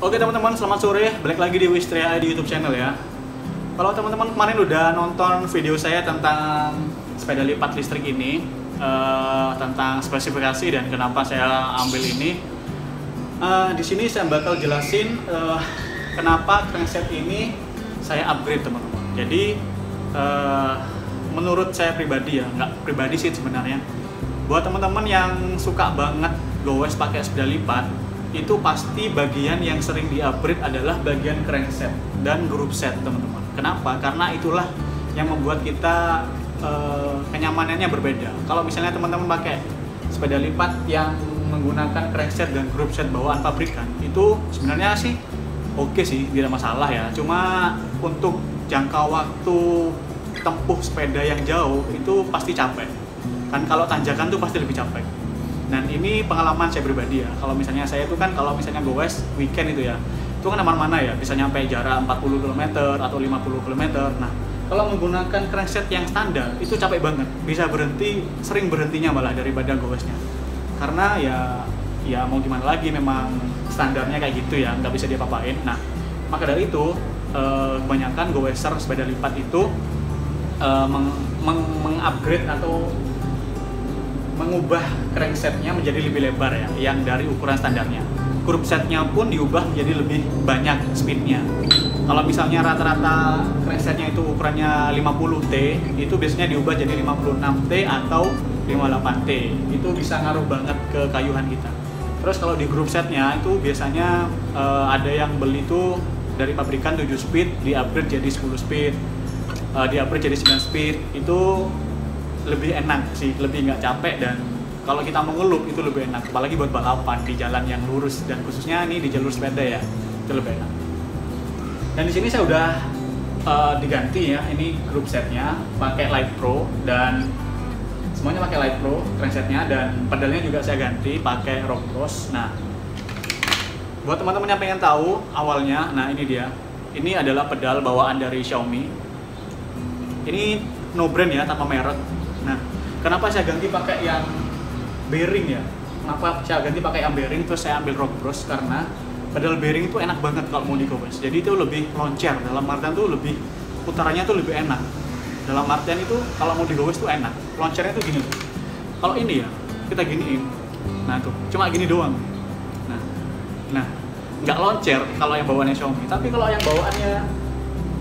Oke teman-teman, selamat sore. Balik lagi di Wistria di YouTube channel ya. Kalau teman-teman kemarin udah nonton video saya tentang sepeda lipat listrik ini, tentang spesifikasi dan kenapa saya ambil ini, di sini saya bakal jelasin kenapa crankset ini saya upgrade teman-teman. Jadi menurut saya pribadi ya, nggak pribadi sih sebenarnya. Buat teman-teman yang suka banget goes pakai sepeda lipat, itu pasti bagian yang sering di-upgrade adalah bagian crankset dan group set teman-teman. Kenapa? Karena itulah yang membuat kita kenyamanannya berbeda. Kalau misalnya teman-teman pakai sepeda lipat yang menggunakan crankset dan group set bawaan pabrikan, itu sebenarnya sih oke sih, tidak masalah ya. Cuma untuk jangka waktu tempuh sepeda yang jauh itu pasti capek. Kan kalau tanjakan tuh pasti lebih capek. Dan ini pengalaman saya pribadi ya. Kalau misalnya saya itu kan kalau misalnya goes weekend itu ya, itu kan mana-mana ya, bisa nyampe jarak 40 km atau 50 km. Nah, kalau menggunakan crankset yang standar itu capek banget. Bisa berhenti, sering berhentinya malah daripada goesnya. Karena ya mau gimana lagi, memang standarnya kayak gitu ya, nggak bisa diapa-apain. Nah, maka dari itu kebanyakan goeser sepeda lipat itu mengupgrade atau mengubah cranksetnya menjadi lebih lebar ya, yang dari ukuran standarnya. Group setnya pun diubah menjadi lebih banyak speednya. Kalau misalnya rata-rata cranksetnya itu ukurannya 50T, itu biasanya diubah jadi 56T atau 58T. Itu bisa ngaruh banget ke kayuhan kita. Terus kalau di group setnya itu biasanya ada yang beli itu dari pabrikan 7 speed, di-upgrade jadi 10 speed, di-upgrade jadi 9 speed. Itu lebih enak sih, lebih nggak capek, dan kalau kita mau ngelup itu lebih enak, apalagi buat balapan di jalan yang lurus, dan khususnya nih di jalur sepeda ya, itu lebih enak. Dan di sini saya udah diganti ya, ini group setnya pakai Light Pro, dan semuanya pakai Light Pro cranksetnya, dan pedalnya juga saya ganti pakai Rock Bros. Nah, buat teman-teman yang pengen tahu awalnya, nah ini dia, ini adalah pedal bawaan dari Xiaomi. Ini no brand ya, tanpa merek. Nah, kenapa saya ganti pakai yang bearing ya? Kenapa saya ganti pakai yang bearing terus saya ambil Rock Bros? Karena pedal bearing itu enak banget kalau mau digoes. Jadi itu lebih loncer, dalam artian tuh lebih putarannya tuh lebih enak. Dalam artian itu kalau mau digoes tuh enak. Loncernya tuh gini tuh. Kalau ini ya, kita giniin. Nah tuh, cuma gini doang. Nah, nggak loncer kalau yang bawaannya Xiaomi. Tapi kalau yang bawaannya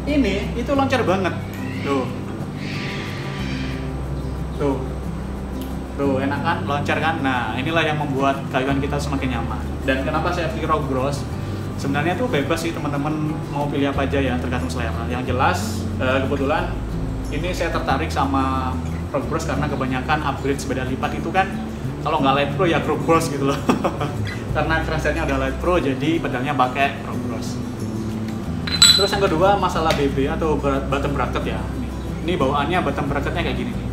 ini, itu loncer banget. Tuh, enak kan, loncer kan. Nah, inilah yang membuat kayuhan kita semakin nyaman. Dan kenapa saya pilih Rock Bros? Sebenarnya tuh bebas sih teman-teman mau pilih apa aja ya, tergantung selera. Yang jelas kebetulan ini saya tertarik sama Rock Bros karena kebanyakan upgrade sepeda lipat itu kan kalau nggak Light Pro ya Rock Bros gitu loh. Karena cranksetnya udah Light Pro, jadi pedalnya pakai Rock Bros. Terus yang kedua masalah BB atau bottom bracket ya. Ini bawaannya bottom bracketnya kayak gini nih.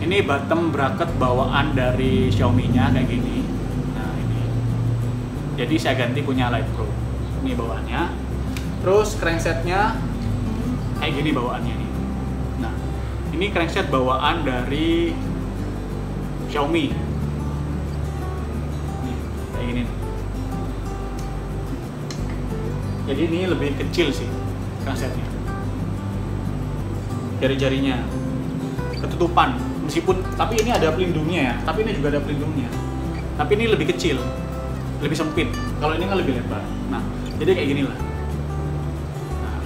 Ini bottom bracket bawaan dari Xiaomi-nya kayak gini. Nah ini. Jadi saya ganti punya Light Pro. Ini bawaannya. Terus cranksetnya kayak gini bawaannya nih. Nah ini crankset bawaan dari Xiaomi. Nih, kayak gini nih. Jadi ini lebih kecil sih cranksetnya. Jari-jarinya ketutupan, meskipun tapi ini ada pelindungnya ya, tapi ini juga ada pelindungnya, tapi ini lebih kecil, lebih sempit. Kalau ini kan lebih lebar. Nah jadi kayak gini lah. Nah,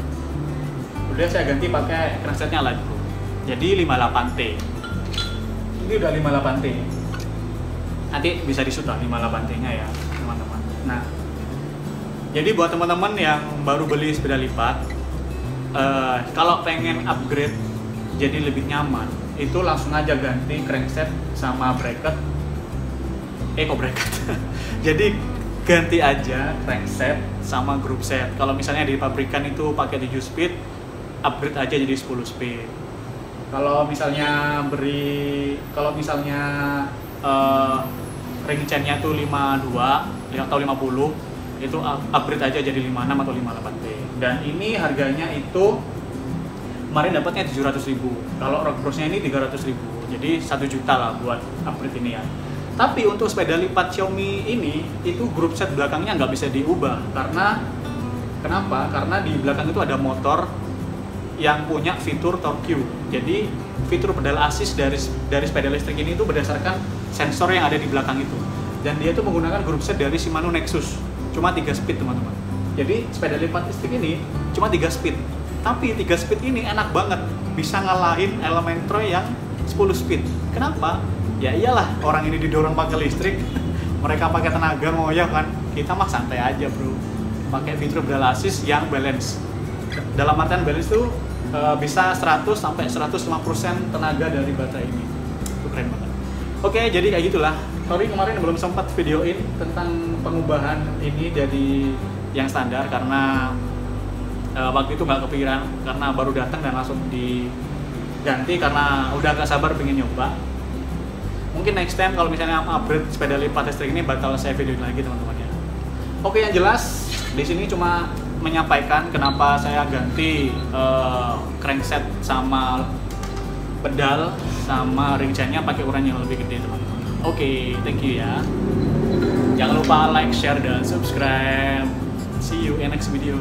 udah saya ganti pakai cranksetnya Light Pro, jadi 58T. Ini udah 58T, nanti bisa disut lah 58T nya ya teman-teman. Nah jadi buat teman-teman yang baru beli sepeda lipat, kalau pengen upgrade jadi lebih nyaman, itu langsung aja ganti crankset sama bracket. Kok bracket? Jadi ganti aja crankset sama group set. Kalau misalnya di pabrikan itu pakai 7 speed, upgrade aja jadi 10 speed. Kalau misalnya ring chainnya tuh 52 atau 50, itu upgrade aja jadi 56 atau 58T. Dan ini harganya itu kemarin dapatnya 700.000. Kalau Rock Bros-nya ini 300.000. Jadi 1 juta lah buat upgrade ini ya. Tapi untuk sepeda lipat Xiaomi ini, itu grup set belakangnya nggak bisa diubah. Kenapa? Karena di belakang itu ada motor yang punya fitur torque Q. Jadi fitur pedal assist dari sepeda listrik ini itu berdasarkan sensor yang ada di belakang itu. Dan dia itu menggunakan grup set dari Shimano Nexus. Cuma 3 speed teman-teman. Jadi sepeda lipat listrik ini cuma 3 speed. Tapi 3 speed ini enak banget. Bisa ngalahin Elementro yang 10 speed. Kenapa? Ya iyalah, orang ini didorong pakai listrik, mereka pakai tenaga ngoyak kan, kita mah santai aja bro, pakai fitur pedal assist yang balance. Dalam artian balance tuh bisa 100 sampai 150% tenaga dari baterai ini, itu keren banget. Oke, jadi kayak gitulah. Sorry kemarin belum sempat videoin tentang pengubahan ini jadi yang standar karena waktu itu nggak kepikiran, karena baru datang dan langsung diganti karena udah gak sabar pengen nyoba. Mungkin next time kalau misalnya upgrade sepeda lipat listrik ini bakal saya videoin lagi teman-teman ya. Oke, yang jelas di sini cuma menyampaikan kenapa saya ganti crankset sama pedal sama ring chainnya pakai ukuran yang lebih gede teman-teman. Oke, thank you ya. Jangan lupa like, share, dan subscribe. See you in next video.